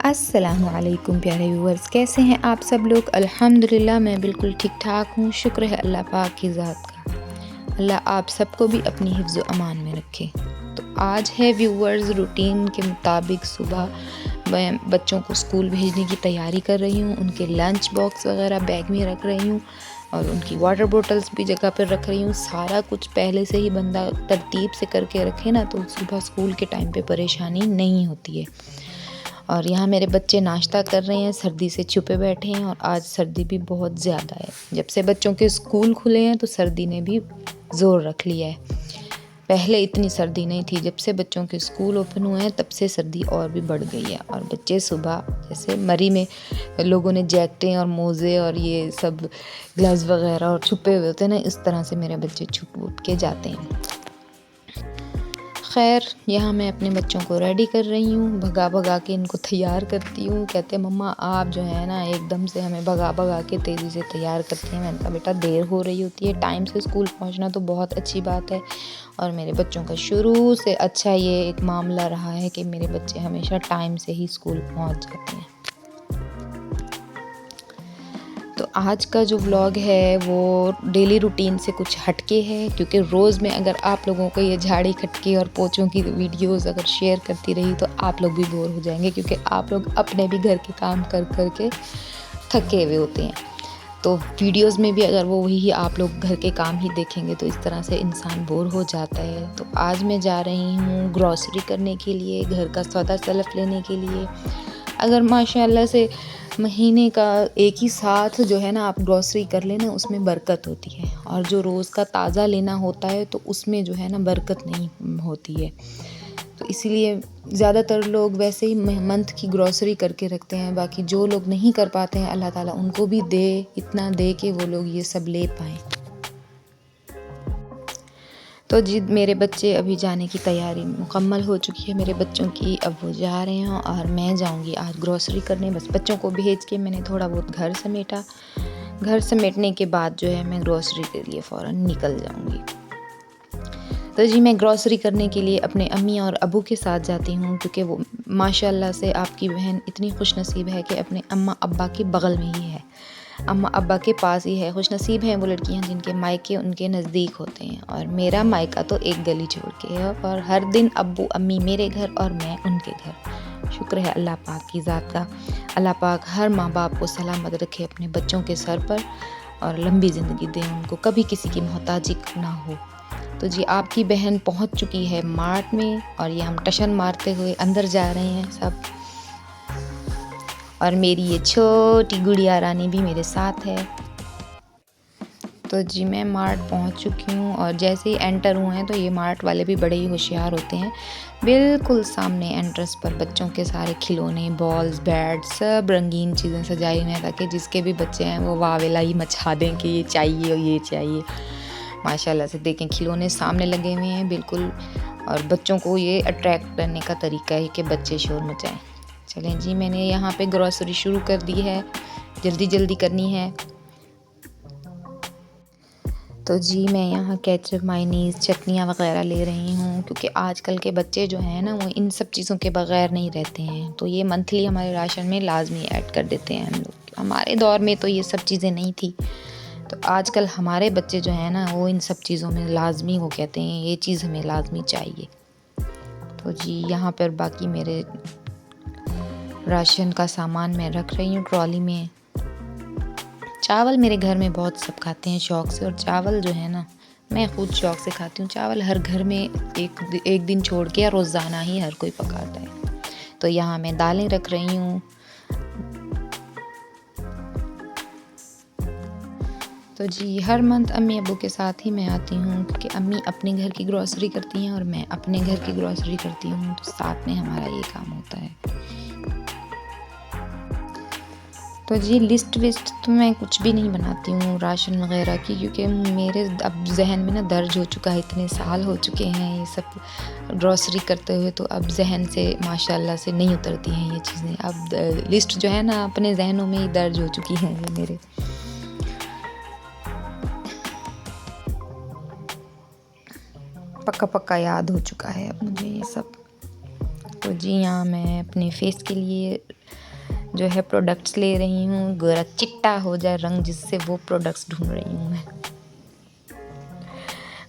अस्सलामुअलैकुम प्यारे व्यूअर्स, कैसे हैं आप सब लोग। अल्हम्दुलिल्लाह मैं बिल्कुल ठीक ठाक हूँ। शुक्र है अल्लाह पाक की ज़ात का। अल्लाह आप सबको भी अपनी हिफ्ज़ व अमान में रखे। तो आज है व्यूअर्स, रूटीन के मुताबिक सुबह मैं बच्चों को स्कूल भेजने की तैयारी कर रही हूँ। उनके लंच बॉक्स वगैरह बैग में रख रही हूँ और उनकी वाटर बॉटल्स भी जगह पर रख रही हूँ। सारा कुछ पहले से ही बंदा तरतीब से करके रखे ना, तो सुबह स्कूल के टाइम पे परेशानी नहीं होती है। और यहाँ मेरे बच्चे नाश्ता कर रहे हैं, सर्दी से छुपे बैठे हैं और आज सर्दी भी बहुत ज़्यादा है। जब से बच्चों के स्कूल खुले हैं तो सर्दी ने भी ज़ोर रख लिया है। पहले इतनी सर्दी नहीं थी, जब से बच्चों के स्कूल ओपन हुए हैं तब से सर्दी और भी बढ़ गई है। और बच्चे सुबह जैसे मरी में लोगों ने जैकेटें और मोज़े और ये सब ग्लव्स वगैरह और छुपे हुए होते हैं ना, इस तरह से मेरे बच्चे छुप उठ के जाते हैं। खैर, यहाँ मैं अपने बच्चों को रेडी कर रही हूँ, भगा भगा के इनको तैयार करती हूँ। कहते हैं मम्मा आप जो है ना एकदम से हमें भगा भगा के तेज़ी से तैयार करती हैं। मैंने कहा बेटा देर हो रही होती है, टाइम से स्कूल पहुँचना तो बहुत अच्छी बात है। और मेरे बच्चों का शुरू से अच्छा ये एक मामला रहा है कि मेरे बच्चे हमेशा टाइम से ही स्कूल पहुँच जाते हैं। तो आज का जो व्लॉग है वो डेली रूटीन से कुछ हटके है, क्योंकि रोज़ में अगर आप लोगों को ये झाड़ी खटके और पोछों की वीडियोस अगर शेयर करती रही तो आप लोग भी बोर हो जाएंगे, क्योंकि आप लोग अपने भी घर के काम कर कर के थके हुए होते हैं। तो वीडियोस में भी अगर वो वही आप लोग घर के काम ही देखेंगे तो इस तरह से इंसान बोर हो जाता है। तो आज मैं जा रही हूँ ग्रॉसरी करने के लिए, घर का सौदा सलफ लेने के लिए। अगर माशाल्लाह से महीने का एक ही साथ जो है ना आप ग्रॉसरी कर लेना, उसमें बरकत होती है। और जो रोज़ का ताज़ा लेना होता है तो उसमें जो है ना बरकत नहीं होती है। तो इसीलिए ज़्यादातर लोग वैसे ही मंथ की ग्रॉसरी करके रखते हैं। बाकी जो लोग नहीं कर पाते हैं, अल्लाह ताला उनको भी दे, इतना दे कि वो लोग ये सब ले पाएँ। तो जी मेरे बच्चे अभी जाने की तैयारी मुकम्मल हो चुकी है मेरे बच्चों की। अब वो जा रहे हैं और मैं जाऊंगी आज ग्रॉसरी करने। बस बच्चों को भेज के मैंने थोड़ा बहुत घर समेटा। घर समेटने के बाद जो है मैं ग्रॉसरी के लिए फ़ौरन निकल जाऊंगी। तो जी मैं ग्रॉसरी करने के लिए अपने अम्मी और अबू के साथ जाती हूँ, क्योंकि वो माशाल्लाह से आपकी बहन इतनी खुशनसीब है कि अपने अम्मा अब्बा के बगल में ही है, अम्मा अब्बा के पास ही है। खुशनसीब हैं वो लड़कियां जिनके मायके उनके नज़दीक होते हैं। और मेरा मायका तो एक गली छोड़ के है और हर दिन अब्बू अम्मी मेरे घर और मैं उनके घर। शुक्र है अल्लाह पाक की ज़ात का। अल्लाह पाक हर माँ बाप को सलामत रखे अपने बच्चों के सर पर और लंबी ज़िंदगी दे उनको, कभी किसी की मोहताजी ना हो। तो जी आपकी बहन पहुंच चुकी है मार्ट में और ये हम टशन मारते हुए अंदर जा रहे हैं सब। और मेरी ये छोटी गुड़िया रानी भी मेरे साथ है। तो जी मैं मार्ट पहुंच चुकी हूँ और जैसे ही एंटर हुए हैं तो ये मार्ट वाले भी बड़े ही होशियार होते हैं। बिल्कुल सामने एंट्रेंस पर बच्चों के सारे खिलौने, बॉल्स, बैट, सब रंगीन चीज़ें सजाई हुई हैं, ताकि जिसके भी बच्चे हैं वो वावेला ही मचा दें कि ये चाहिए और ये चाहिए। माशाल्लाह से देखें खिलौने सामने लगे हुए हैं बिल्कुल। और बच्चों को ये अट्रैक्ट करने का तरीका है कि बच्चे शोर मचाएं। चलें जी मैंने यहाँ पे ग्रॉसरी शुरू कर दी है, जल्दी जल्दी करनी है। तो जी मैं यहाँ केचप, मायनीज़, चटनियाँ वगैरह ले रही हूँ, क्योंकि आजकल के बच्चे जो हैं ना वो इन सब चीज़ों के बगैर नहीं रहते हैं। तो ये मंथली हमारे राशन में लाजमी ऐड कर देते हैं हम लोग। हमारे दौर में तो ये सब चीज़ें नहीं थी। तो आजकल हमारे बच्चे जो हैं ना वो इन सब चीज़ों में लाजमी, वो कहते हैं ये चीज़ हमें लाजमी चाहिए। तो जी यहाँ पर बाकी मेरे राशन का सामान मैं रख रही हूँ ट्रॉली में। चावल मेरे घर में बहुत सब खाते हैं शौक़ से, और चावल जो है ना मैं खुद शौक़ से खाती हूँ। चावल हर घर में एक दिन छोड़ के रोज़ाना ही हर कोई पकाता है। तो यहाँ मैं दालें रख रही हूँ। तो जी हर मंथ अम्मी अब्बू के साथ ही मैं आती हूँ, क्योंकि अम्मी अपने घर की ग्रॉसरी करती हैं और मैं अपने घर की ग्रॉसरी करती हूँ, तो साथ में हमारा ये काम होता है। तो जी लिस्ट विस्ट तो मैं कुछ भी नहीं बनाती हूँ राशन वगैरह की, क्योंकि मेरे अब जहन में ना दर्ज हो चुका है, इतने साल हो चुके हैं ये सब ग्रॉसरी करते हुए। तो अब जहन से माशाल्लाह से नहीं उतरती हैं ये चीज़ें। अब लिस्ट जो है ना अपने जहनों में ही दर्ज हो चुकी हैं ये मेरे। पक्का पक्का याद हो चुका है अब मुझे ये सब। तो जी यहाँ मैं अपने फेस के लिए जो है प्रोडक्ट्स ले रही हूँ, गोरा चिट्टा हो जाए रंग, जिससे वो प्रोडक्ट्स ढूंढ रही हूँ मैं।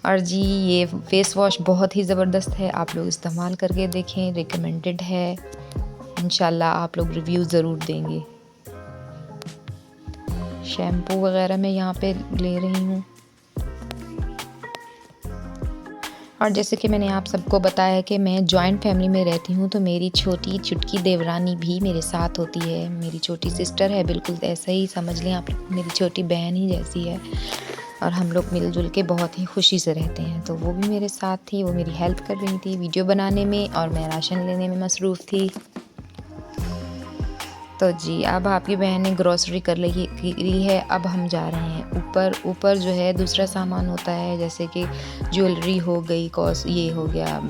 और जी ये फेस वॉश बहुत ही ज़बरदस्त है, आप लोग इस्तेमाल करके देखें, रिकमेंडेड है। इंशाल्लाह आप लोग रिव्यू ज़रूर देंगे। शैम्पू वगैरह मैं यहाँ पे ले रही हूँ। और जैसे कि मैंने आप सबको बताया कि मैं जॉइंट फैमिली में रहती हूँ, तो मेरी छोटी चुटकी देवरानी भी मेरे साथ होती है। मेरी छोटी सिस्टर है, बिल्कुल ऐसा ही समझ लें आप लोग, मेरी छोटी बहन ही जैसी है। और हम लोग मिलजुल के बहुत ही खुशी से रहते हैं। तो वो भी मेरे साथ थी, वो मेरी हेल्प कर रही थी वीडियो बनाने में, और मैं राशन लेने में मसरूफ़ थी। तो जी अब आपकी बहन ने ग्रॉसरी कर ली है। अब हम जा रहे हैं ऊपर जो है दूसरा सामान होता है, जैसे कि ज्वेलरी हो गई, ये हो गया,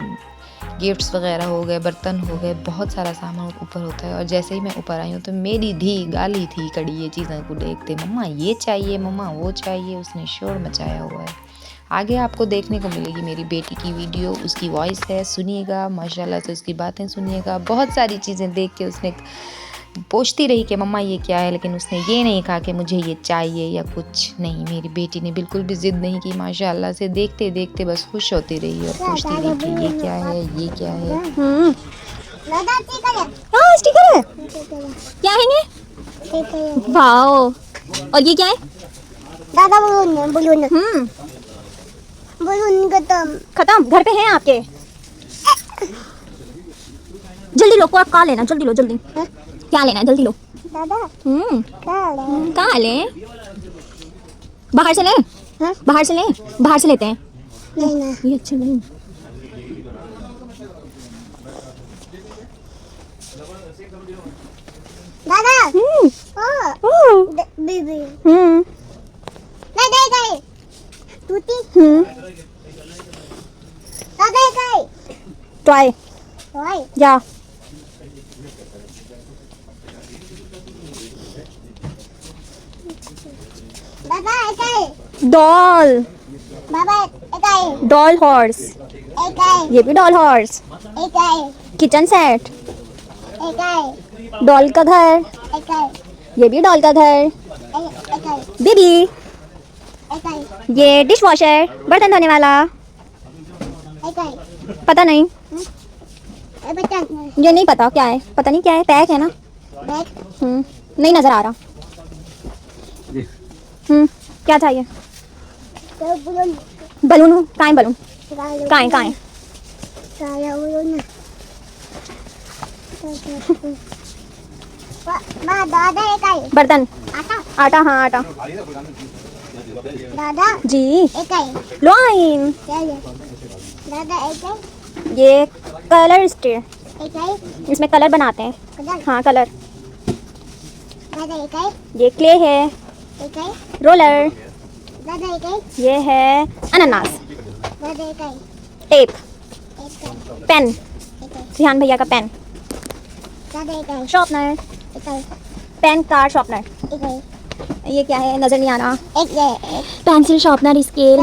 गिफ्ट्स वगैरह हो गए, बर्तन हो गए, बहुत सारा सामान ऊपर होता है। और जैसे ही मैं ऊपर आई हूँ तो मेरी धी गाली थी कड़ी ये चीज़ों को देखते, मम्मा ये चाहिए, मम्मा वो चाहिए, उसने शोर मचाया हुआ है। आगे आपको देखने को मिलेगी मेरी बेटी की वीडियो, उसकी वॉइस है, सुनिएगा, माशाल्लाह से उसकी बातें सुनिएगा। बहुत सारी चीज़ें देख के उसने पूछती रही कि मम्मा ये क्या है, लेकिन उसने ये नहीं कहा कि मुझे ये चाहिए या कुछ नहीं। मेरी बेटी ने बिल्कुल भी ज़िद नहीं की, माशाल्लाह से देखते देखते बस खुश होती रही और पूछती रही कि ये क्या है, ये क्या है। हाँ स्टिकर है, क्या है ये? वाओ, और ये क्या है? दादा बलून बलून बलून खत्म, घर पे हैं आपके? जल्दी लो, क्या लेना, जल्दी लो जल्दी। क्या लेना है, जल्दी लो। दादा कहाँ ले? बाहर से ले, बाहर से ले, बाहर से लेते हैं। नहीं ना ये अच्छा नहीं। दादा ओह बेबी नहीं दे गई टूटी दादा गई टॉय ओए जा। दादा गई डॉल, बाबा गई डॉल हॉर्स, गई ये भी डॉल हॉर्स। गई किचन सेट, गई डॉल का घर, गई ये भी डॉल का घर। गई बेबी, गई ये डिश वॉशर, बर्तन धोने वाला, गई पता नहीं, बच्चा ये नहीं पता क्या है, पता नहीं क्या है, पैक है ना। बैग नहीं नजर आ रहा। क्या चाहिए? तो बलून बलून कहाँ है? बलून कहाँ है, कहाँ है? काला बलून दादा गई बर्तन, आटा आटा, हाँ आटा। दादा जी गई लाइन, दादा गई ये कलर स्टे, गई इसमें कलर बनाते हैं। कदर हाँ कलर। दादा गई ये क्ले है, गई रोलर, दादा गई ये है अनानास, दादा गई टेप, गई पेन, रिहान भैया का पेन, दादा गई शॉर्पनर, गई पेन कार्ड शॉर्पनर। गई ये क्या है, नजर नहीं आ रहा। एक पेंसिल शार्पनर, स्केल।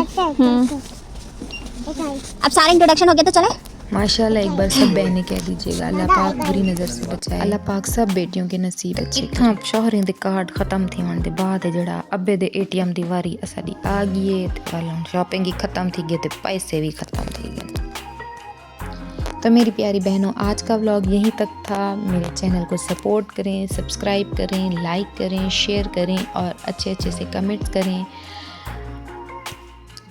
गई अब सारा इंट्रोडक्शन हो गया तो चले। माशाल्लाह एक बार सब बहनें कह दीजिएगा, अल्लाह पाक बुरी नज़र से बचाए, अल्लाह पाक सब बेटियों के नसीब अच्छे। इत्थां शौहरें दे कार्ड खत्म थी होने दे बाद जेड़ा अब्बे दे ATM दी वारी असाडी आ गई है, ते कल हुन शॉपिंग ही खत्म थी गई ते पैसे भी खत्म थी गए। तो मेरी प्यारी बहनों, आज का व्लॉग यहीं तक था। मेरे चैनल को सपोर्ट करें, सब्सक्राइब करें, लाइक करें, शेयर करें और अच्छे अच्छे से कमेंट्स करें।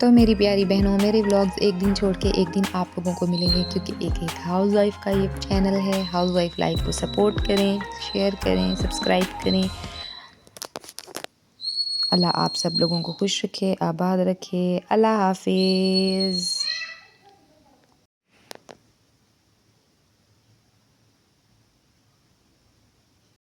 तो मेरी प्यारी बहनों, मेरे व्लॉग्स एक दिन छोड़ के एक दिन आप लोगों को मिलेंगे, क्योंकि एक हाउस वाइफ का ये चैनल है। हाउस वाइफ लाइफ को सपोर्ट करें, शेयर करें, सब्सक्राइब करें। अल्लाह आप सब लोगों को खुश रखे, आबाद रखे। अल्लाह हाफिज़।